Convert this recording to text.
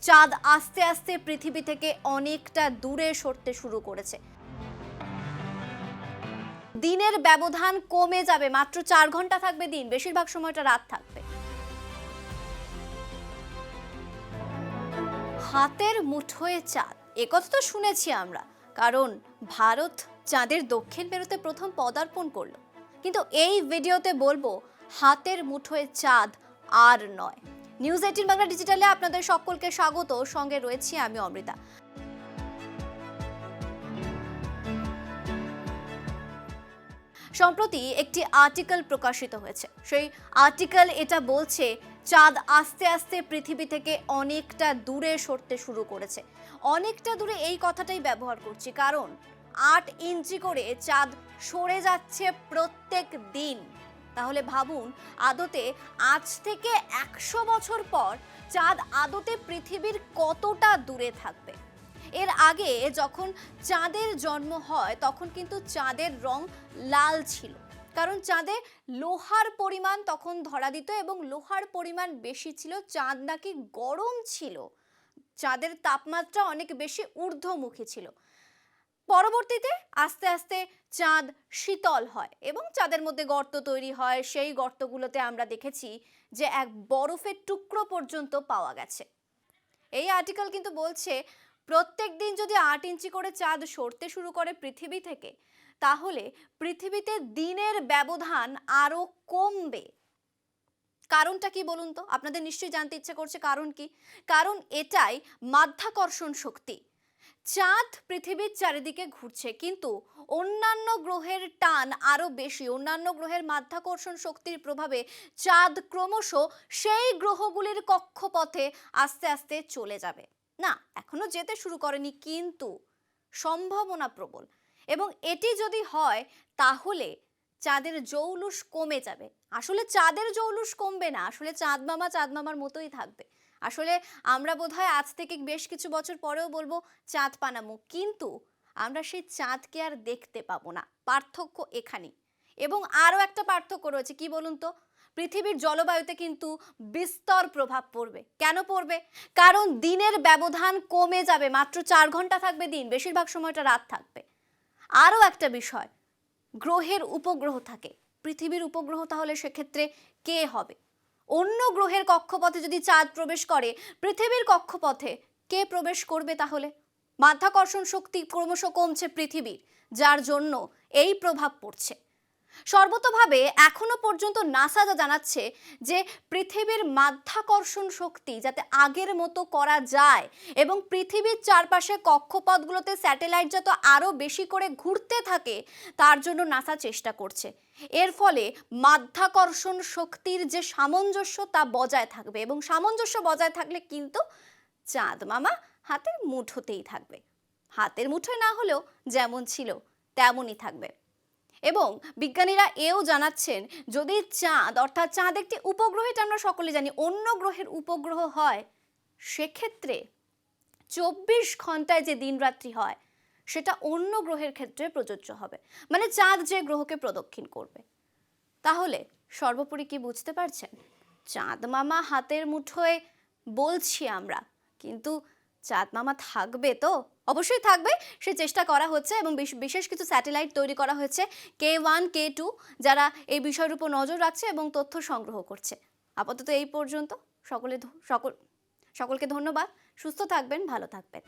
চাঁদ আস্তে আস্তে পৃথিবী থেকে অনেকটা দূরে সরতে শুরু করেছে। দিনের ব্যবধান কমে যাবে, মাত্র 4 ঘন্টা থাকবে দিন, বেশিরভাগ সময়টা রাত থাকবে। হাতের মুঠোয় চাঁদ, একথা তো শুনেছি আমরা, কারণ ভারত চাঁদের দক্ষিণ মেরুতে প্রথম পদার্পণ করলো। কিন্তু এই ভিডিওতে বলবো হাতের মুঠোয় চাঁদ আর নয়। নিউজ 18 বাংলা ডিজিটালে আপনাদের সকলকে স্বাগত, সঙ্গে রয়েছি আমি অমৃতা। সম্প্রতি একটি আর্টিকেল প্রকাশিত হয়েছে। সেই আর্টিকেল এটা বলছে চাঁদ আস্তে আস্তে পৃথিবী থেকে অনেকটা দূরে সরতে শুরু করেছে। অনেকটা দূরে এই কথাটাই ব্যবহার করছি, কারণ 8 ইঞ্চি করে চাঁদ সরে যাচ্ছে প্রত্যেক দিন। তাহলে ভাবুন, আদতে আজ থেকে 100 বছর পর চাঁদ আদতে পৃথিবীর কতটা দূরে থাকবে। এর আগে যখন চাঁদের জন্ম হয় তখন কিন্তু চাঁদের রং লাল ছিল, কারণ চাঁদে লোহার পরিমাণ তখন ধরা দিত এবং লোহার পরিমাণ বেশি ছিল। চাঁদ নাকি গরম ছিল, চাঁদের তাপমাত্রা অনেক বেশি ঊর্ধ্বমুখী ছিল। পরবর্তীতে আস্তে আস্তে চাঁদ শীতল হয় এবং চাঁদের মধ্যে গর্ত তৈরি হয়। সেই গর্তগুলোতে আমরা দেখেছি যে এক বরফের টুকরো পর্যন্ত পাওয়া গেছে। এই আর্টিকেল কিন্তু বলছে প্রত্যেক দিন যদি 8 ইঞ্চি করে চাঁদ সরতে শুরু করে পৃথিবী থেকে, তাহলে পৃথিবীতে দিনের ব্যবধান আরো কমবে। কারণটা কি বলুন তো? আপনাদের নিশ্চয়ই জানতে ইচ্ছে করছে কারণ কি। কারণ এটাই মাধ্যাকর্ষণ শক্তি। চাঁদ পৃথিবীর চারিদিকে ঘুরছে, কিন্তু অন্যান্য গ্রহের টান আরো বেশি। অন্যান্য গ্রহের মাধ্যাকর্ষণ শক্তির প্রভাবে চাঁদ ক্রমশ সেই গ্রহগুলির কক্ষপথে আস্তে আস্তে চলে যাবে। না, এখনো যেতে শুরু করেনি, কিন্তু সম্ভাবনা প্রবল। এবং এটি যদি হয় তাহলে চাঁদের জৌলুস কমে যাবে। আসলে চাঁদের জৌলুস কমবে না, আসলে চাঁদ মামার মতোই থাকবে। আসলে আমরা বোধহয় আজ থেকে বেশ কিছু বছর পরেও বলবো চাঁদ পানামু, কিন্তু আমরা সেই চাঁদকে আর দেখতে পাবো না। পার্থক্য এখানেই। এবং আরও একটা পার্থক্য রয়েছে, কি বলুন তো? পৃথিবীর জলবায়ুতে কিন্তু বিস্তর প্রভাব পড়বে। কেন পড়বে? কারণ দিনের ব্যবধান কমে যাবে, মাত্র 4 ঘন্টা থাকবে দিন, বেশিরভাগ সময়টা রাত থাকবে। আরও একটা বিষয়, গ্রহের উপগ্রহ থাকে। পৃথিবীর উপগ্রহ তাহলে সেক্ষেত্রে কে হবে? অন্য গ্রহের কক্ষপথে যদি চাঁদ প্রবেশ করে, পৃথিবীর কক্ষপথে কে প্রবেশ করবে তাহলে? মাধ্যাকর্ষণ শক্তি ক্রমশ কমছে পৃথিবীর, যার জন্য এই প্রভাব পড়ছে। সর্বতোভাবে এখনো পর্যন্ত নাসা যা জানাচ্ছে যে পৃথিবীর মাধ্যাকর্ষণ শক্তি যাতে আগের মতো করা যায় এবং পৃথিবীর চারপাশে কক্ষপথগুলোতে স্যাটেলাইট যত আরো বেশি করে ঘুরতে থাকে, তার জন্য নাসা চেষ্টা করছে। এর ফলে মাধ্যাকর্ষণ শক্তির যে সামঞ্জস্য তা বজায় থাকবে, এবং সামঞ্জস্য বজায় থাকলে কিন্তু চাঁদ মামা হাতের মুঠোতেই থাকবে। হাতের মুঠোয় না হলেও যেমন ছিল তেমনই থাকবে। এবং বিজ্ঞানীরা এও জানাচ্ছেন, যদি চাঁদ অর্থাৎ চাঁদ একটি উপগ্রহ, এটা আমরা সকলে জানি, অন্য গ্রহের উপগ্রহ হয়, সেক্ষেত্রে 24 ঘন্টায় যে দিন রাত্রি হয় সেটা অন্য গ্রহের ক্ষেত্রে প্রযোজ্য হবে। মানে চাঁদ যে গ্রহকে প্রদক্ষিণ করবে। তাহলে সর্বোপরি কি বুঝতে পারছেন? চাঁদ মামা হাতের মুঠোয় বলছি আমরা, কিন্তু চাঁদ মামা থাকবে তো? অবশ্যই থাকবে, সে চেষ্টা করা হচ্ছে এবং বিশেষ কিছু স্যাটেলাইট তৈরি করা হয়েছে, K1 K2, যারা এই বিষয়ের উপর নজর রাখছে এবং তথ্য সংগ্রহ করছে। আপাতত এই পর্যন্ত। সকলকে ধন্যবাদ। সুস্থ থাকবেন, ভালো থাকবেন।